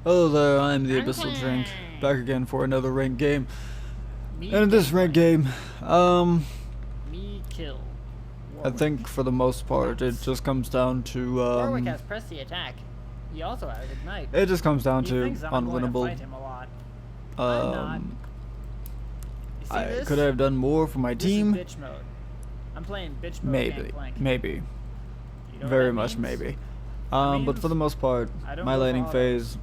Hello there, I'm the Abyssal Drink, back again for another ranked game. Me And in this ranked game, Me kill. I Warwick. think for the most part it just comes down to, Warwick has pressed the attack. He also has ignite. it just comes down He to thinks that I'm going to unwinnable. fight him a lot. I'm not. You see this? Could I have done more for my This team? is bitch mode. I'm playing bitch mode. Maybe, Gangplank. maybe, You know what very that much means? maybe. That But for the means most part, I don't my go for laning auto. phase,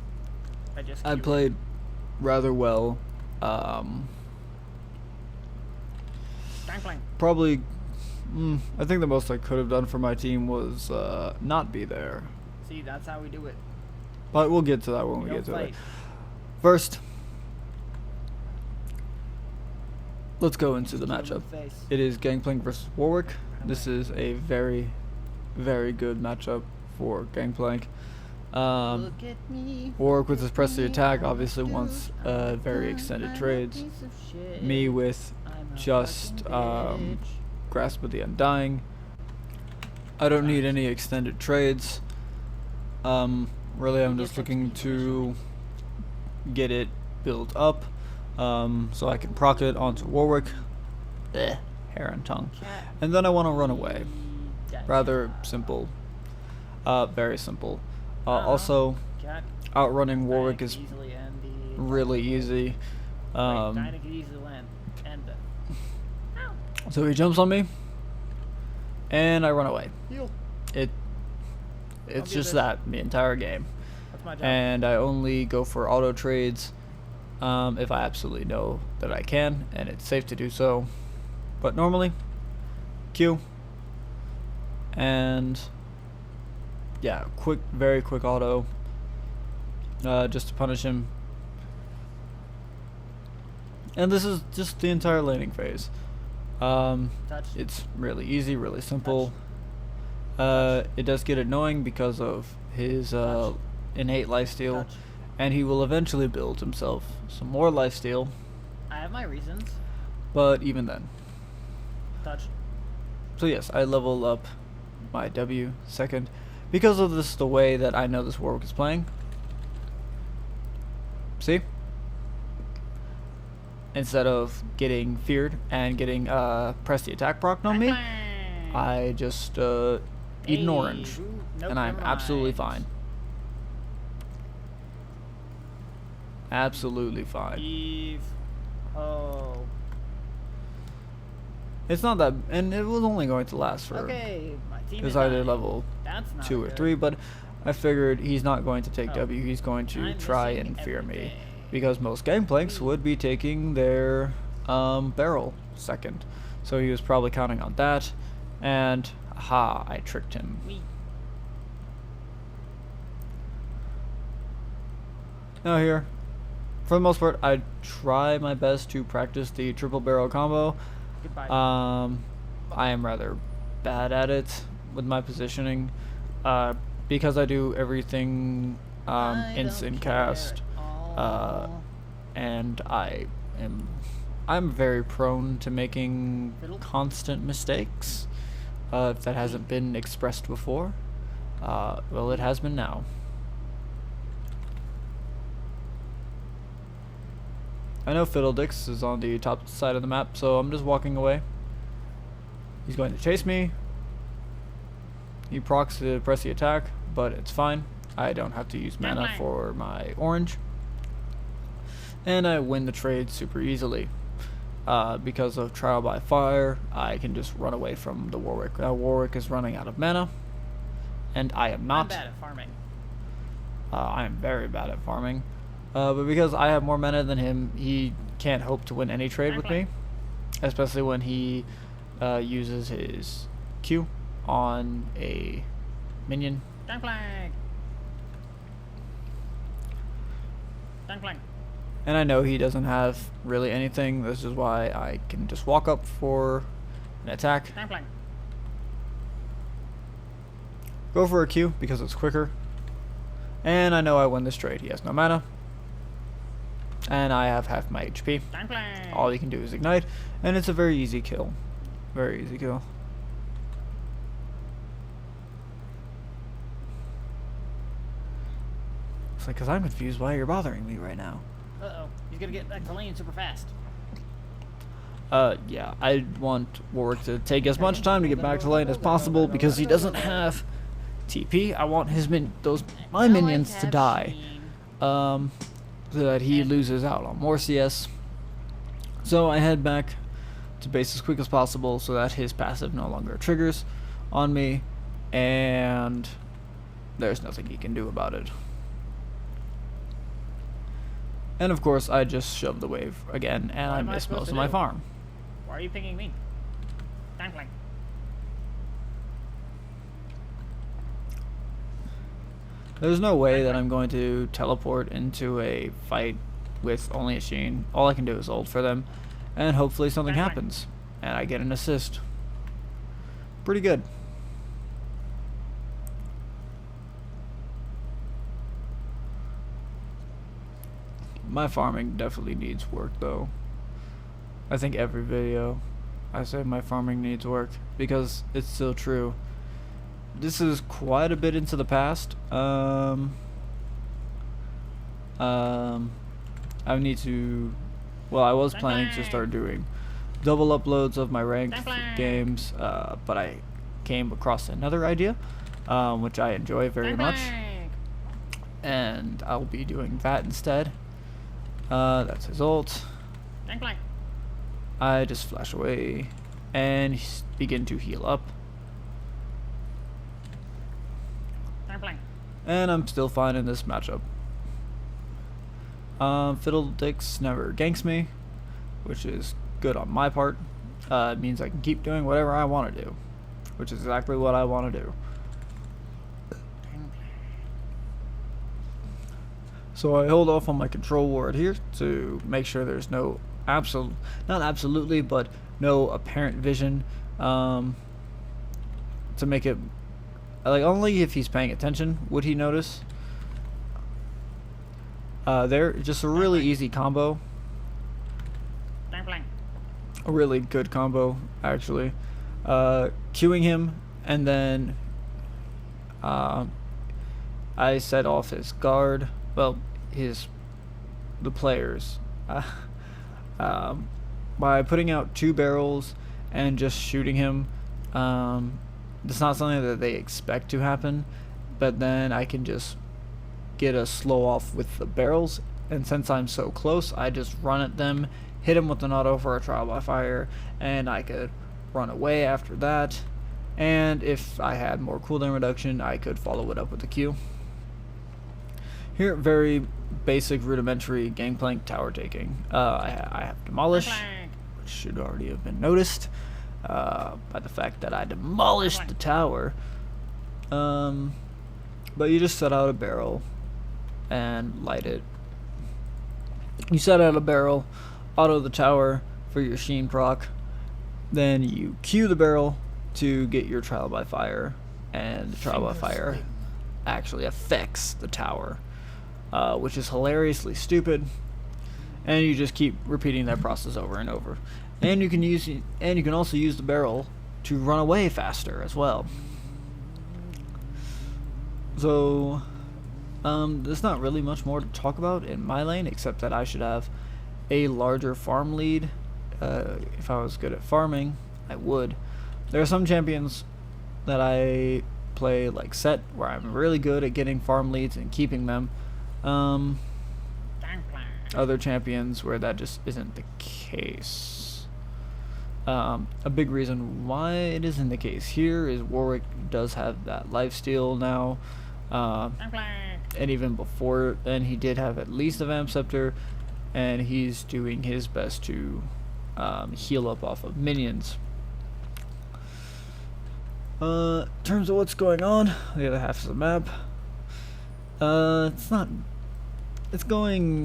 I queue. played rather well. Gangplank. Probably, I think the most I could have done for my team was not be there. See, that's how we do it. But we'll get to that when we Don't get to fight. it. First, let's go into the Kill him in matchup. the face. It is Gangplank versus Warwick. This is a very, very good matchup for Gangplank. Look at me. Warwick with his press the me, attack I'm obviously a wants dude, I'm a very gun, extended I'm a trades. piece of shit. Me with I'm a just fucking bitch. Grasp of the Undying. I don't need any extended trades. Really I'm You just get looking XP to get it built up, so I can proc it onto Warwick. Hair and tongue. Cat. And then I want to run away. Cat. Rather simple. Very simple. Also, Cat. outrunning Warwick Dying is could easily end the really easy. Dying could easily end the. Ow. So he jumps on me, and I run away. Heal. It's do just this. that the entire game. That's my job. And I only go for auto trades if I absolutely know that I can and it's safe to do so. But normally, Q, and yeah, very quick auto, just to punish him. And this is just the entire laning phase. Touch. It's really easy, really simple. It does get annoying because of his innate lifesteal, Touch. and he will eventually build himself some more lifesteal, I have my reasons. but even then. Touch. So yes, I level up my W second because of this, the way that I know this Warwick is playing. See? Instead of getting feared and getting press the attack proc on me, I just eat an orange, and I'm absolutely fine. Absolutely fine. Eve. Oh. It's not that, and it was only going to last for Okay, my team it's is either dying. level That's not 2 or good. 3, but I figured he's not going to take Oh. W, he's going to I'm try missing and fear me. everything. Because most Gangplanks would be taking their barrel second. So he was probably counting on that, and aha, I tricked him. Me. Now here, for the most part, I try my best to practice the triple barrel combo. Goodbye. I am rather bad at it with my positioning, because I do everything I instant don't care cast, at all. and I'm very prone to making Fiddle. constant mistakes. If that hasn't been expressed before, well, it has been now. I know Fiddledix is on the top side of the map, so I'm just walking away. He's going to chase me. He procs to press the attack, but it's fine. I don't have to use mana for my orange. And I win the trade super easily. Because of Trial by Fire, I can just run away from the Warwick. Warwick is running out of mana, and I am I'm not. bad at farming. I am very bad at farming. But because I have more mana than him, he can't hope to win any trade with me. Especially when he uses his Q on a minion. Gangplank. Gangplank. And I know he doesn't have really anything. This is why I can just walk up for an attack. Gangplank. Go for a Q because it's quicker. And I know I win this trade. He has no mana. And I have half my HP. Gangplank. All you can do is ignite. And it's a very easy kill. Very easy kill. It's like, because I'm confused why you're bothering me right now. Uh-oh. He's gonna get back to lane super fast. Yeah, I want Warwick to take as much time to get back to lane as possible because he doesn't have TP. I want my minions to die, so that he loses out on more CS. So I head back to base as quick as possible so that his passive no longer triggers on me, and there's nothing he can do about it. And of course, I just shove the wave again, and I miss most of my farm. Why are you pinging me? Gangplank. There's no way that I'm going to teleport into a fight with only a Sheen. All I can do is ult for them, and hopefully something happens, and I get an assist. Pretty good. My farming definitely needs work, though. I think every video I say my farming needs work, because it's still true. This is quite a bit into the past. I need to, well, I was planning to start doing double uploads of my ranked games, but I came across another idea, which I enjoy very much, and I'll be doing that instead. That's his ult. I just flash away and begin to heal up. And I'm still fine in this matchup. Fiddledicks never ganks me, which is good on my part. It means I can keep doing whatever I want to do, which is exactly what I want to do. So I hold off on my control ward here to make sure there's no not absolutely, but no apparent vision, to make it, like, only if he's paying attention would he notice. They're just a really easy combo. A really good combo, actually. Queuing him, and then I set off his guard. Well, the players. By putting out 2 barrels and just shooting him. It's not something that they expect to happen, but then I can just get a slow off with the barrels, and since I'm so close, I just run at them, hit them with an auto for a trial by fire, and I could run away after that, and if I had more cooldown reduction, I could follow it up with a Q. Here, very basic rudimentary Gangplank tower taking. I have Demolish, which should already have been noticed by the fact that I demolished the tower. But you just set out a barrel and light it. You set out a barrel, auto the tower for your Sheen proc, then you Q the barrel to get your trial by fire, and the trial by fire actually affects the tower. Which is hilariously stupid, and you just keep repeating that process over and over. And you can also use the barrel to run away faster as well. So there's not really much more to talk about in my lane, except that I should have a larger farm lead. If I was good at farming, I would. There are some champions that I play like Set, where I'm really good at getting farm leads and keeping them. Other champions where that just isn't the case. A big reason why it isn't the case here is Warwick does have that lifesteal now, and even before then he did have at least a Vamp Scepter, and he's doing his best to heal up off of minions. In terms of what's going on, the other half of the map, it's going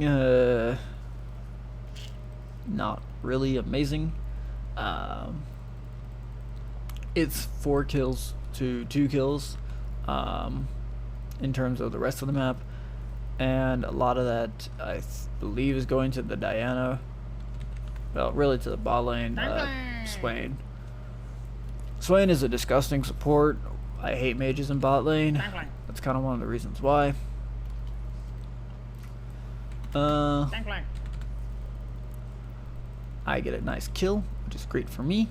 not really amazing. It's 4 kills to 2 kills in terms of the rest of the map, and a lot of that I believe is going to the Diana, well, really to the bot lane. Swain is a disgusting support. I hate mages in bot lane. That's kind of one of the reasons why. Gangplank. I get a nice kill, which is great for me.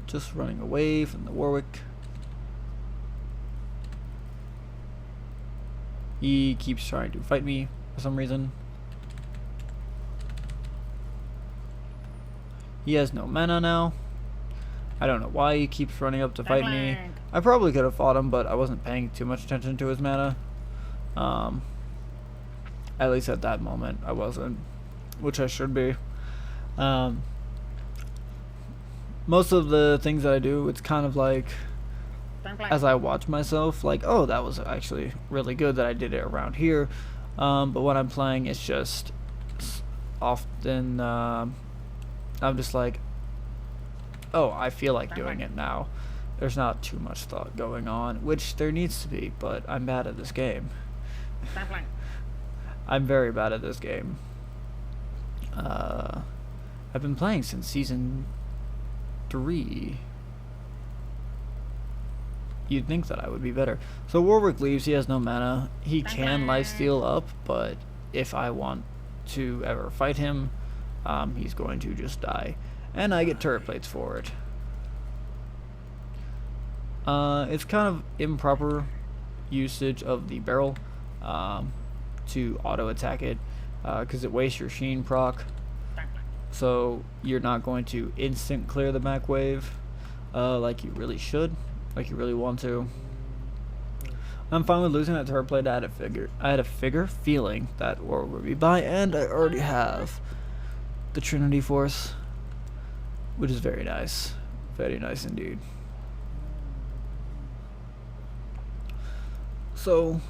Just running away from the Warwick. He keeps trying to fight me for some reason. He has no mana now. I don't know why he keeps running up to fight me. I probably could have fought him, but I wasn't paying too much attention to his mana. At least at that moment, I wasn't, which I should be. Most of the things that I do, it's kind of like, as I watch myself, like, oh, that was actually really good that I did it around here. But when I'm playing, it's just often, I'm just like, oh, I feel like doing it now. There's not too much thought going on, which there needs to be, but I'm bad at this game. I'm very bad at this game. I've been playing since season 3. You'd think that I would be better. So Warwick leaves, he has no mana. He can lifesteal up, but if I want to ever fight him, he's going to just die. And I get turret plates for it. It's kind of improper usage of the barrel to auto attack it, because it wastes your sheen proc. So you're not going to instant clear the back wave like you really should, like you really want to. I'm fine with losing that turret plate. I had a figure feeling that war would be by, and I already have the Trinity Force, which is very nice. Very nice indeed. So,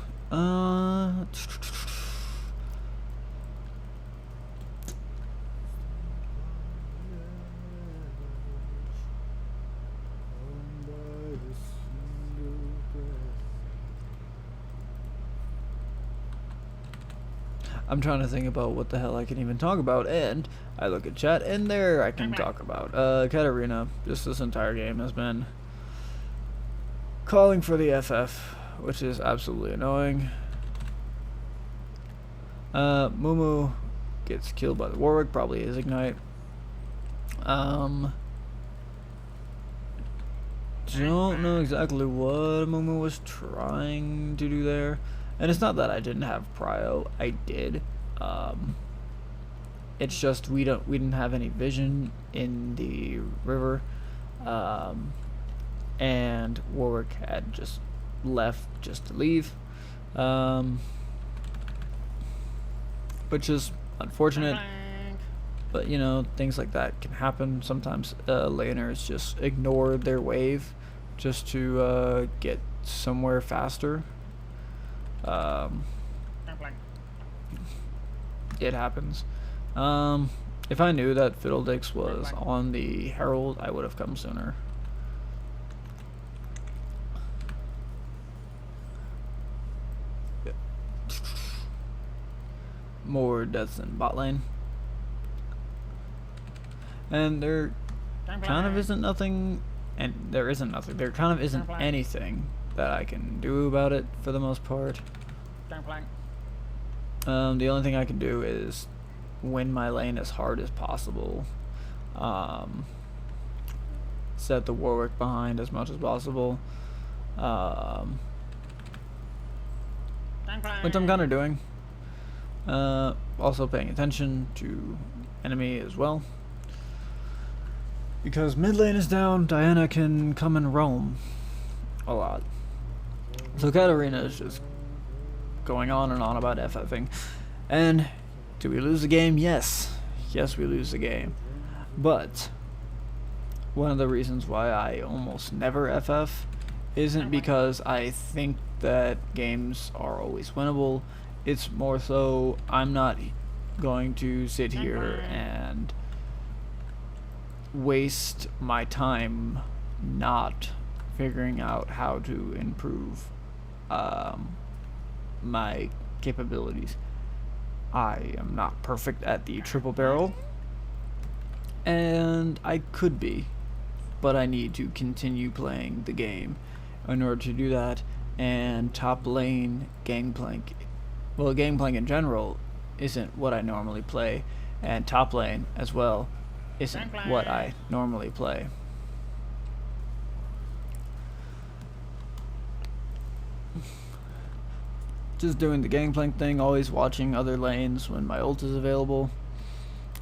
I'm trying to think about what the hell I can even talk about, and I look at chat, and there I can talk about. Katarina, just this entire game, has been calling for the FF, which is absolutely annoying. Mumu gets killed by the Warwick, probably his ignite. Don't know exactly what Mumu was trying to do there. And it's not that I didn't have prio, I did. It's just we didn't have any vision in the river. And Warwick had just left just to leave. Which is unfortunate. But you know, things like that can happen. Sometimes laners just ignore their wave just to get somewhere faster. It happens. If I knew that Fiddledix was on the Herald, I would have come sooner. More deaths in bot lane. And there kind of isn't nothing, and there isn't nothing. There kind of isn't anything that I can do about it for the most part. The only thing I can do is win my lane as hard as possible. Set the Warwick behind as much as possible. Which I'm kind of doing. Also paying attention to enemy as well. Because mid lane is down, Diana can come and roam a lot. So Katarina is just going on and on about FFing. And do we lose the game? Yes. Yes, we lose the game. But one of the reasons why I almost never FF isn't because I think that games are always winnable. It's more so I'm not going to sit here and waste my time not figuring out how to improve my capabilities. I am not perfect at the triple barrel, and I could be. but I need to continue playing the game in order to do that. And top lane Gangplank, well, Gangplank in general isn't what I normally play, and top lane as well isn't what I normally play. Just doing the Gangplank thing, always watching other lanes when my ult is available,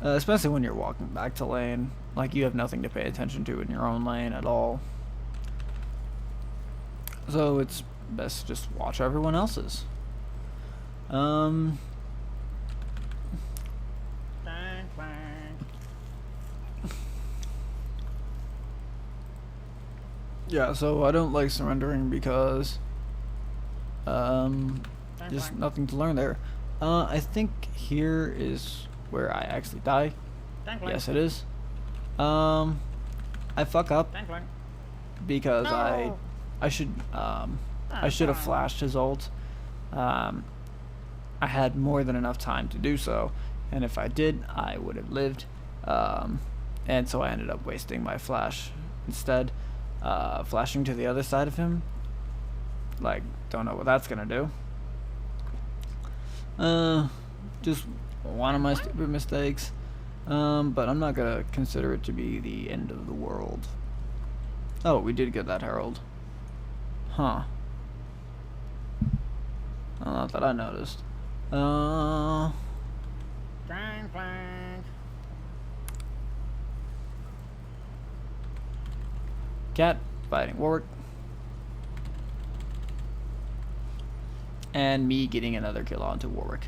especially when you're walking back to lane, like you have nothing to pay attention to in your own lane at all. So it's best to just watch everyone else's. Yeah, so I don't like surrendering because just nothing to learn there. I think here is where I actually die. Yes, it is. I fuck up because I should have flashed his ult. I had more than enough time to do so, and if I did, I would have lived. And so I ended up wasting my flash instead. Flashing to the other side of him, like, don't know what that's gonna do. Just one of my stupid mistakes, but I'm not gonna consider it to be the end of the world. Oh, we did get that herald. Huh. Not that I noticed. Cat fighting Warwick, and me getting another kill onto Warwick.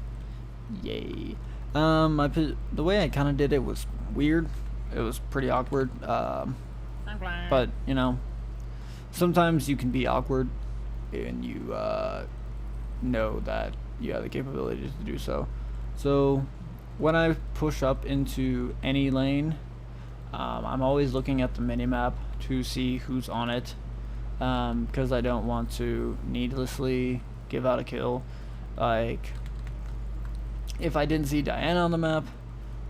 Yay. The way I kind of did it was weird. It was pretty awkward. But you know, sometimes you can be awkward, and you know that you have the capability to do so. So when I push up into any lane, I'm always looking at the minimap to see who's on it, because I don't want to needlessly give out a kill. Like, if I didn't see Diana on the map,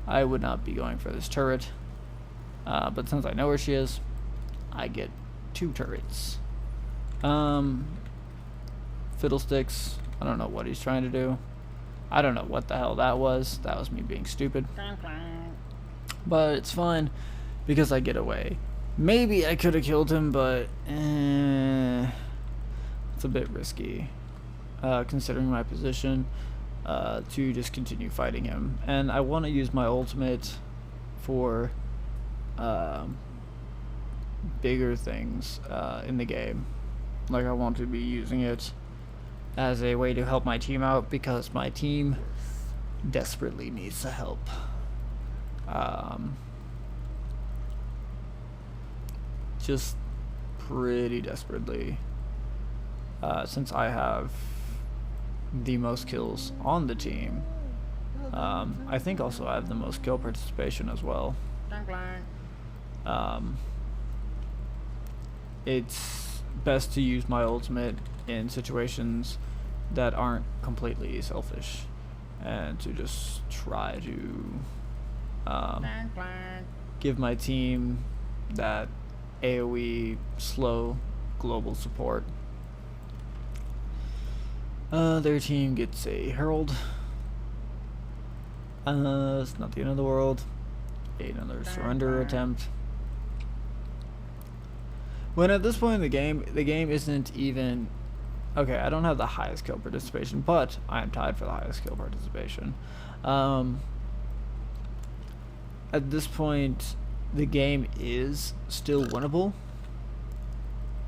I would not be going for this turret, but since I know where she is, I get 2 turrets. Fiddlesticks, I don't know what he's trying to do. I don't know what the hell that was. That was me being stupid. But it's fine, because I get away. Maybe I could have killed him, but it's a bit risky, considering my position, to just continue fighting him. And I want to use my ultimate for bigger things in the game. Like, I want to be using it as a way to help my team out, because my team desperately needs the help. Just pretty desperately, since I have the most kills on the team. I think also I have the most kill participation as well. It's best to use my ultimate in situations that aren't completely selfish, and to just try to give my team that AoE slow global support. Their team gets a herald. It's not the end of the world. Another surrender attempt. When at this point in the game isn't even... Okay, I don't have the highest kill participation, but I am tied for the highest kill participation. At this point, the game is still winnable.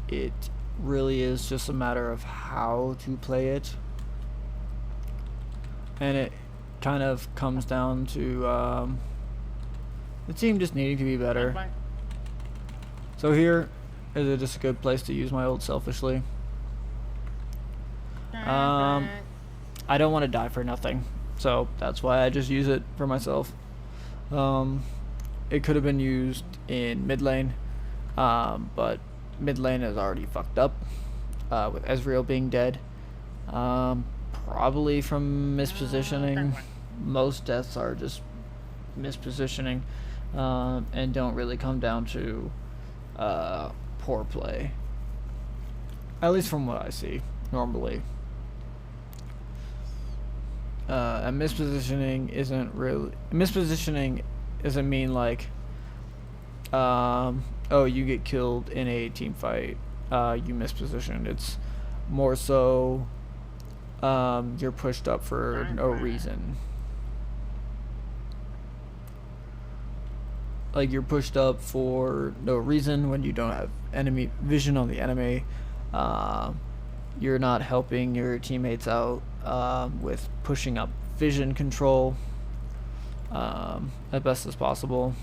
It really is just a matter of how to play it. And it kind of comes down to the team just needing to be better. So here is just a good place to use my ult selfishly. I don't want to die for nothing, so that's why I just use it for myself. It could have been used in mid lane, but mid lane is already fucked up, with Ezreal being dead, probably from mispositioning. Most deaths are just mispositioning, and don't really come down to poor play. At least from what I see, normally. And mispositioning isn't really... Mispositioning doesn't mean like... oh, you get killed in a team fight. You mispositioned. It's more so... you're pushed up for no reason. Like, you're pushed up for no reason when you don't have enemy vision on the enemy. You're not helping your teammates out with pushing up vision control as best as possible.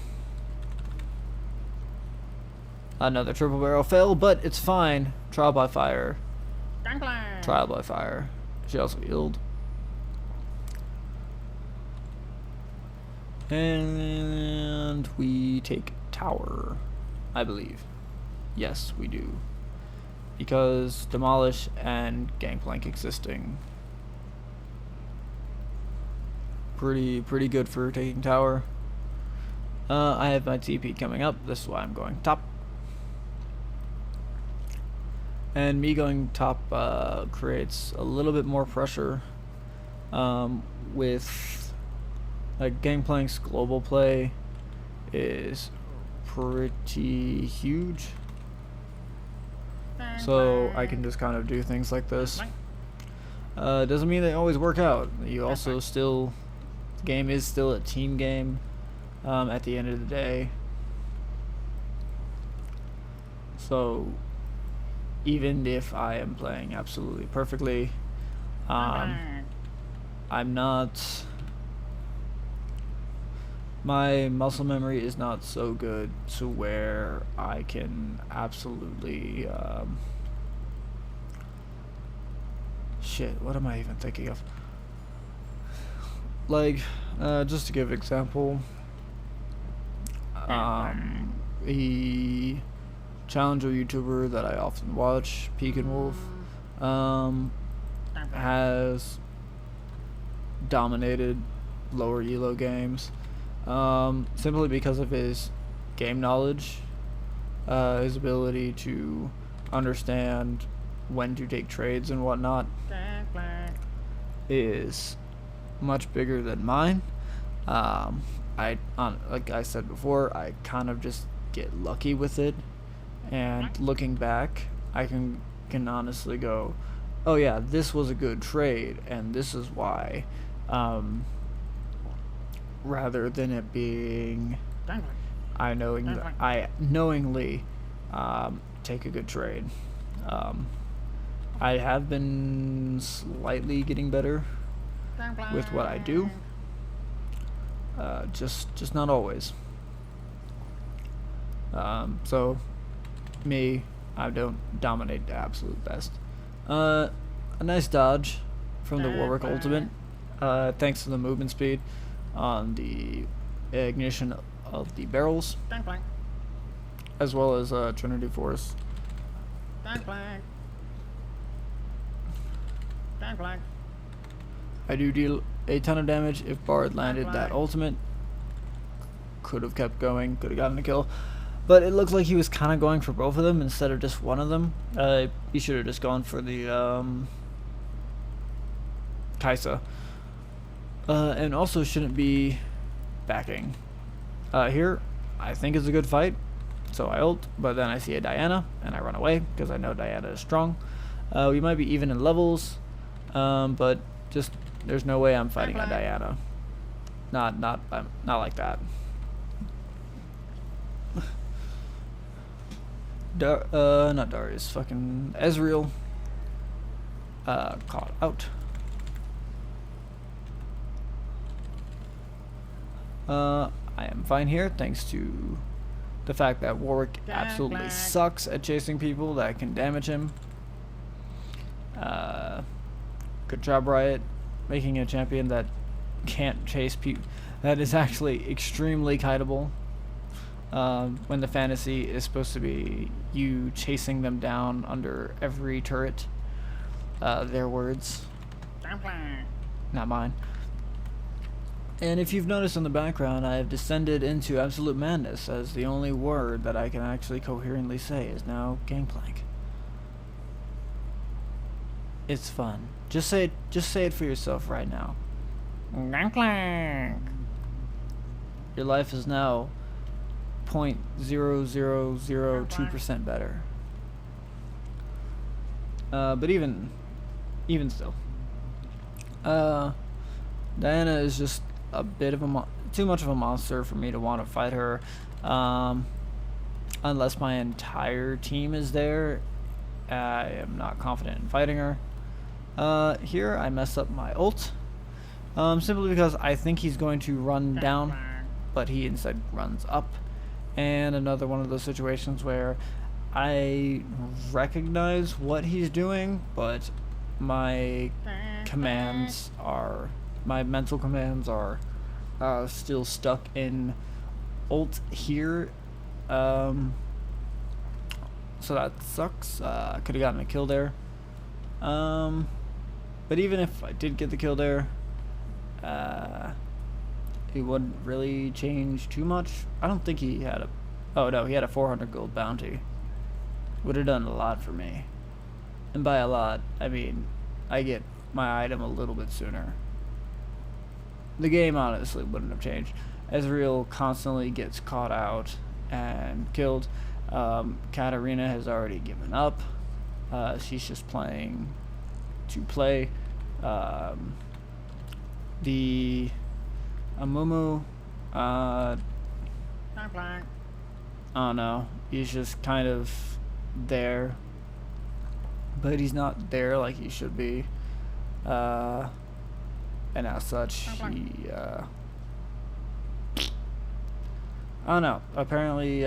Another triple barrel fail, but it's fine. Trial by fire. Gangplank. Trial by fire. She also healed. And we take tower, I believe. Yes, we do. Because demolish and gangplank existing. Pretty good for taking tower. I have my TP coming up. This is why I'm going top. And me going top creates a little bit more pressure with like Gangplank's global play is pretty huge. So I can just kind of do things like this. Doesn't mean they always work out. You also still, the game is still a team game at the end of the day. So even if I am playing absolutely perfectly, I'm not, my muscle memory is not so good to where I can absolutely shit, what am I even thinking of? Like, just to give an example, a challenger YouTuber that I often watch, Peak and Wolf, has dominated lower elo games simply because of his game knowledge, his ability to understand when to take trades and whatnot is much bigger than mine. Like I said before, I kind of just get lucky with it, and looking back, I can honestly go, oh yeah, this was a good trade, and this is why, rather than it being I knowingly take a good trade. I have been slightly getting better with what I do, just not always. So me, I don't dominate the absolute best. A nice dodge from the Warwick ultimate, thanks to the movement speed on the ignition of the barrels, as well as Trinity Force. I do deal a ton of damage. If Bard landed that ultimate, could have kept going, could have gotten a kill. But it looks like he was kind of going for both of them instead of just one of them. He should have just gone for the Kaisa. And also shouldn't be backing. Here, I think it's a good fight, so I ult, but then I see a Diana, and I run away, because I know Diana is strong. We might be even in levels, but just, there's no way I'm fighting a Diana. Not like that. Not Darius, fucking Ezreal. Caught out. I am fine here, thanks to the fact that Warwick absolutely sucks at chasing people that can damage him. Good job, Riot, making a champion that can't chase people, that is actually extremely kiteable. When the fantasy is supposed to be you chasing them down under every turret. Their words, not mine. And if you've noticed in the background, I have descended into absolute madness, as the only word that I can actually coherently say is now Gangplank. It's fun. Just say it for yourself right now. Gangplank. Your life is now 0.0002% better. But even still, Diana is just a bit of a too much of a monster for me to want to fight her, unless my entire team is there. I am not confident in fighting her. Here I messed up my ult, simply because I think he's going to run down, but he instead runs up. And another one of those situations where I recognize what he's doing, but my mental commands are still stuck in ult here. So that sucks. I could have gotten a kill there. But even if I did get the kill there, it wouldn't really change too much. I don't think he had he had a 400 gold bounty. Would have done a lot for me. And by a lot, I mean I get my item a little bit sooner. The game honestly wouldn't have changed. Ezreal constantly gets caught out and killed. Katarina has already given up. She's just playing to play. The Amumu, I don't know, he's just kind of there, but he's not there like he should be, and as such, he, I don't know, apparently,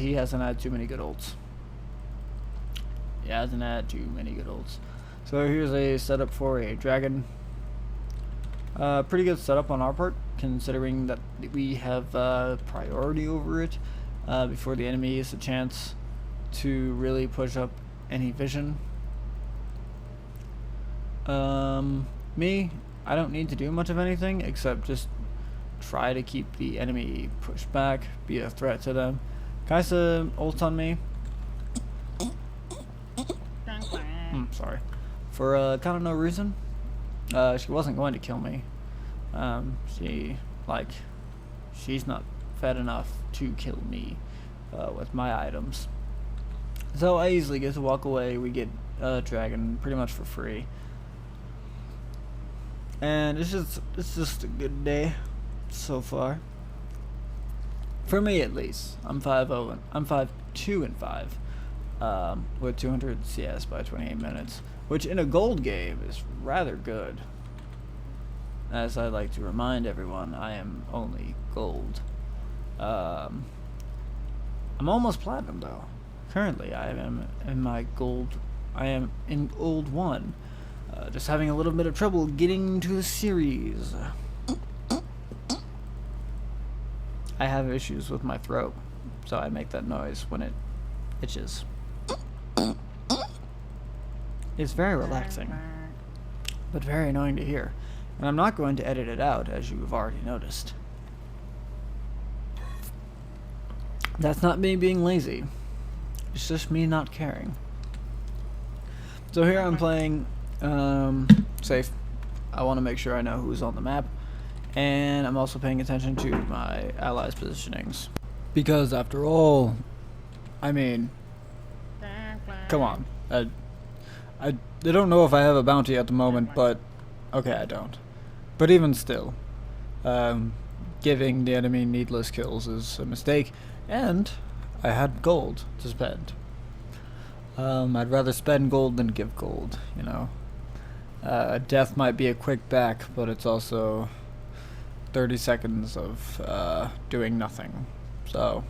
he hasn't had too many good ults. He hasn't had too many good ults. So here's a setup for a dragon. Pretty good setup on our part, considering that we have priority over it before the enemy gets a chance to really push up any vision. Me, I don't need to do much of anything except just try to keep the enemy pushed back, be a threat to them. Kaisa ults on me. Sorry. For kind of no reason. She wasn't going to kill me. She's not fed enough to kill me with my items. So I easily get to walk away. We get a dragon pretty much for free. And it's just a good day so far. For me at least. I'm 5-2 and 5. With 200 CS by 28 minutes. Which in a gold game is rather good. As I like to remind everyone, I am only gold. I'm almost platinum though. Currently I am in my gold. I am in gold 1. Just having a little bit of trouble getting to the series. I have issues with my throat, so I make that noise when it itches. It's very relaxing, but very annoying to hear, and I'm not going to edit it out, as you have already noticed. That's not me being lazy, it's just me not caring. So here I'm playing safe. I want to make sure I know who's on the map, and I'm also paying attention to my allies' positionings, because after all, I mean, come on. I don't know if I have a bounty at the moment, but okay, I don't. But even still, giving the enemy needless kills is a mistake, and I had gold to spend. I'd rather spend gold than give gold, you know. Death might be a quick back, but it's also 30 seconds of doing nothing. So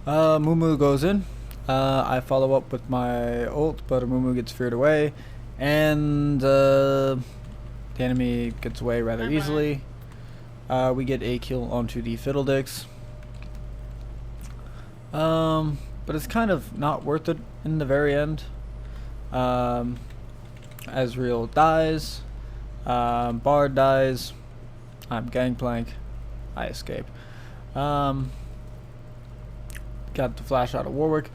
Mumu goes in. I follow up with my ult, but Mumu gets feared away, and the enemy gets away rather easily. We get a kill onto the Fiddledicks. But it's kind of not worth it in the very end. Ezreal dies. Bard dies. I'm Gangplank. I escape. Got the flash out of Warwick.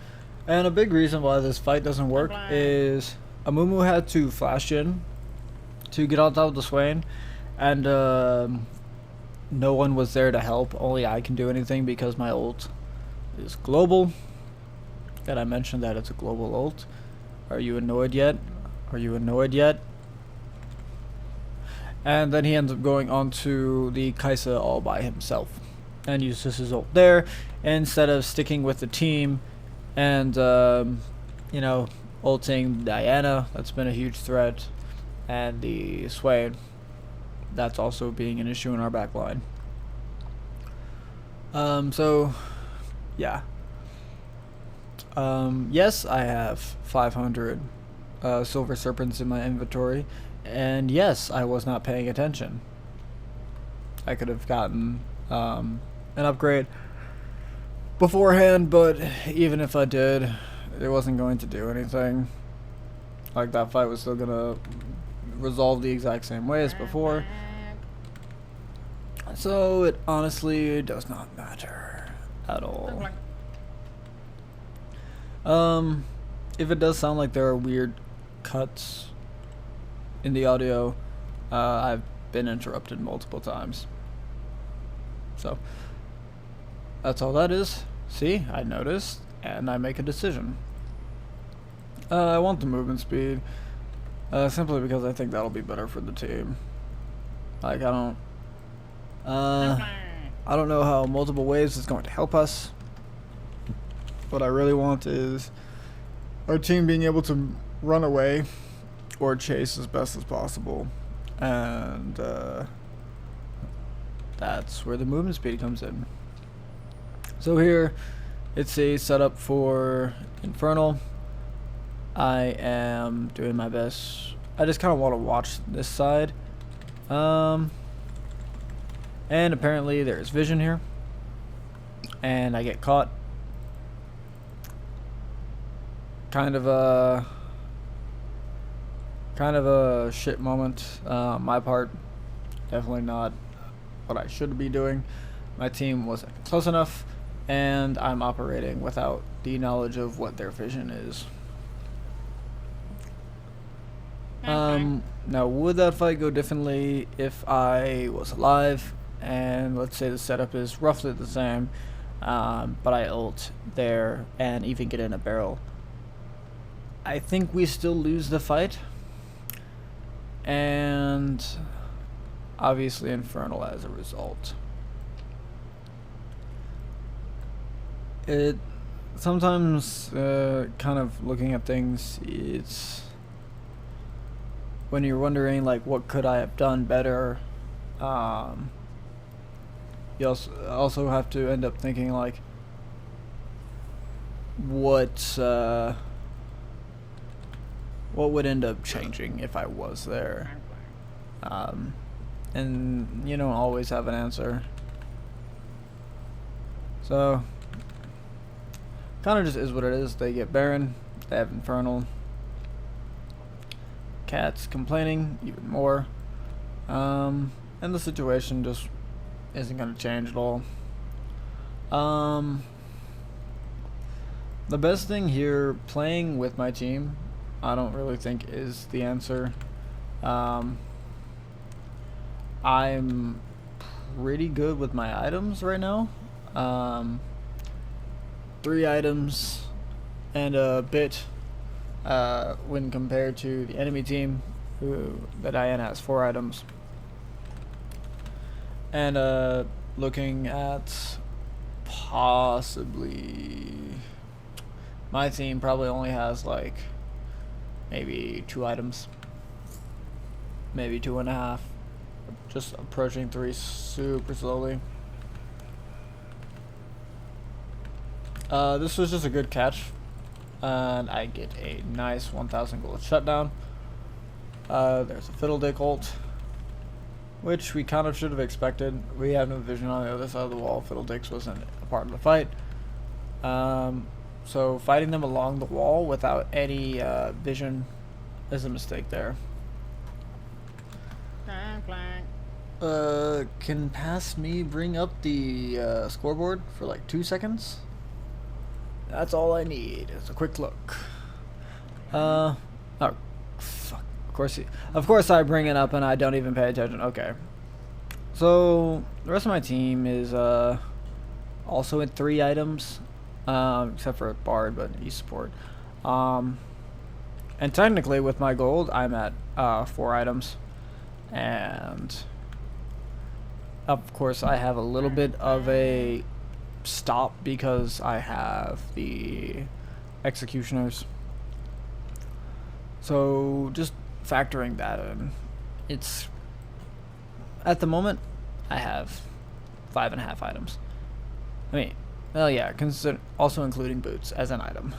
And a big reason why this fight doesn't work is Amumu had to flash in to get on top of the Swain, and no one was there to help. Only I can do anything because my ult is global. Did I mention that it's a global ult? Are you annoyed yet? Are you annoyed yet? And then he ends up going onto the Kaisa all by himself and uses his ult there instead of sticking with the team and you know, ulting Diana. That's been a huge threat, and the Swain, that's also being an issue in our backline. So yeah, yes, I have 500 silver serpents in my inventory, and yes, I was not paying attention. I could have gotten an upgrade beforehand, but even if I did, it wasn't going to do anything. Like, that fight was still gonna resolve the exact same way as before. So it honestly does not matter at all. If it does sound like there are weird cuts in the audio, I've been interrupted multiple times. So that's all that is. See, I noticed, and I make a decision. I want the movement speed, simply because I think that'll be better for the team. Like, I don't know how multiple waves is going to help us. What I really want is our team being able to run away or chase as best as possible, and that's where the movement speed comes in. So here, it's a setup for Infernal. I am doing my best. I just kind of want to watch this side. And apparently there's vision here, and I get caught. Kind of a shit moment on my part. Definitely not what I should be doing. My team wasn't close enough, and I'm operating without the knowledge of what their vision is. Now, would that fight go differently if I was alive, and let's say the setup is roughly the same, but I ult there and even get in a barrel? I think we still lose the fight, and obviously Infernal as a result. It sometimes, kind of looking at things, it's when you're wondering, like, what could I have done better, you also have to end up thinking, like, what would end up changing if I was there? And you don't always have an answer. So kind of just is what it is. They get Baron, they have Infernal. Cat's complaining even more. And the situation just isn't going to change at all. The best thing here, playing with my team, I don't really think is the answer. I'm pretty good with my items right now. 3 items and a bit when compared to the enemy team, who the Diana has 4 items. And looking at possibly my team probably only has like maybe 2 items, maybe 2.5, just approaching 3 super slowly. This was just a good catch, and I get a nice 1,000 gold shutdown. There's a Fiddledick ult, which we kind of should have expected. We have no vision on the other side of the wall. Fiddledicks wasn't a part of the fight. So fighting them along the wall without any vision is a mistake there. Can past me bring up the scoreboard for like 2 seconds? That's all I need. Is a quick look. Oh, fuck. Of course I bring it up and I don't even pay attention. Okay. So the rest of my team is also at 3 items, except for Bard, but he's support. And technically with my gold, I'm at 4 items, and of course I have a little bit of a stop because I have the executioners. So just factoring that in, it's at the moment I have 5.5 items. I mean, well, yeah, also including boots as an item.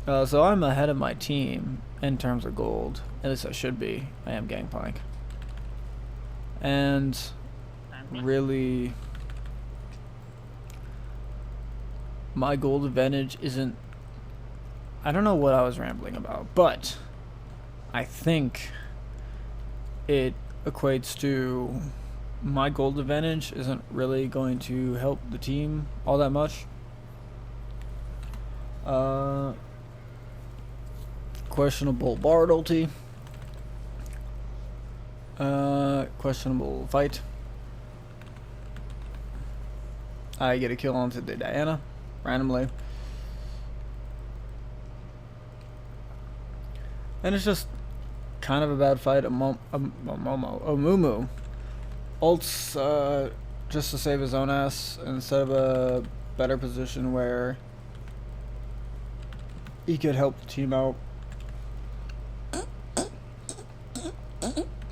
So I'm ahead of my team in terms of gold. At least I should be. I am Gangplank. And really, my gold advantage isn't... I don't know what I was rambling about, but I think it equates to my gold advantage isn't really going to help the team all that much. Questionable Bard ulti. Questionable fight. I get a kill onto the Diana randomly. And it's just kind of a bad fight. Mumu ults just to save his own ass instead of a better position where he could help the team out.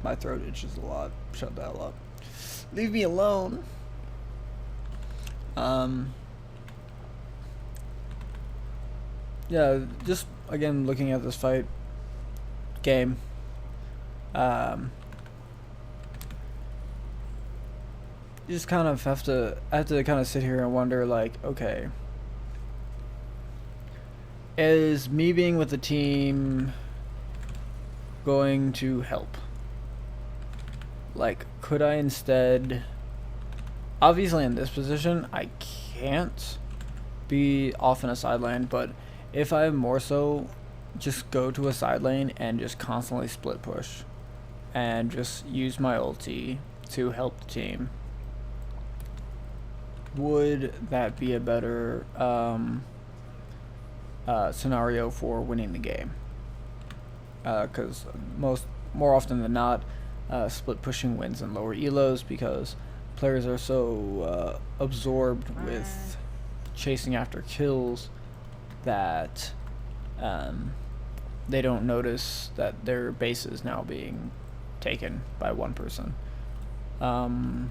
My throat itches a lot. Shut the hell up. Leave me alone. Yeah, just again looking at this fight game. You just kind of have to kind of sit here and wonder, like, okay, is me being with the team going to help? Like, could I instead... Obviously in this position, I can't be off in a side lane, but if I more so just go to a side lane and just constantly split push and just use my ulti to help the team, would that be a better scenario for winning the game? Because more often than not, split pushing wins in lower elos because players are so absorbed with chasing after kills that they don't notice that their base is now being taken by one person. And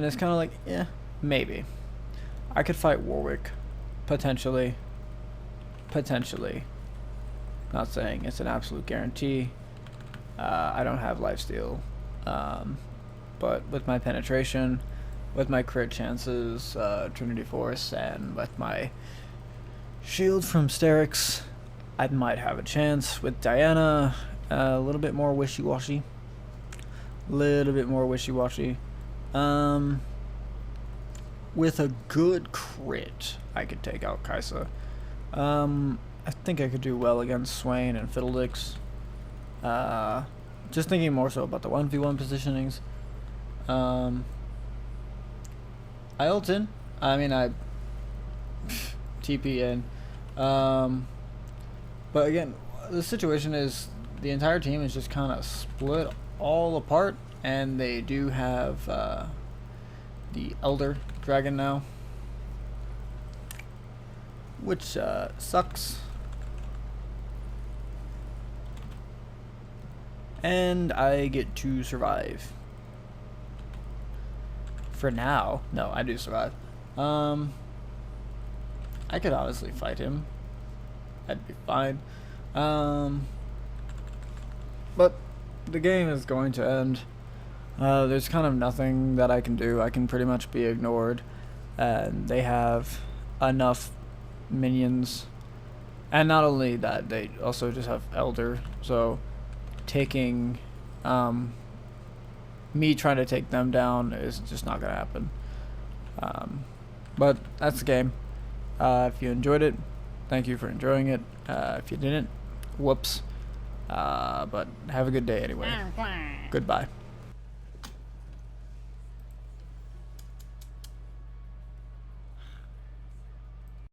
it's kind of like, yeah, maybe. I could fight Warwick, potentially. Not saying it's an absolute guarantee. I don't have lifesteal. But with my penetration, with my crit chances, Trinity Force, and with my shield from Sterix, I might have a chance. With Diana, a little bit more wishy-washy. With a good crit, I could take out Kaisa. I think I could do well against Swain and Fiddledix. Just thinking more so about the 1v1 positionings. I ult in. I mean, I TP in. But again, the situation is the entire team is just kind of split all apart, and they do have the Elder Dragon now, which sucks. And I get to survive. For now. No, I do survive. I could honestly fight him. That'd be fine. But the game is going to end. There's kind of nothing that I can do. I can pretty much be ignored. And they have enough minions. And not only that, they also just have Elder. So taking, me trying to take them down is just not gonna happen. But that's the game. If you enjoyed it, thank you for enjoying it. If you didn't, whoops. But have a good day anyway. Goodbye.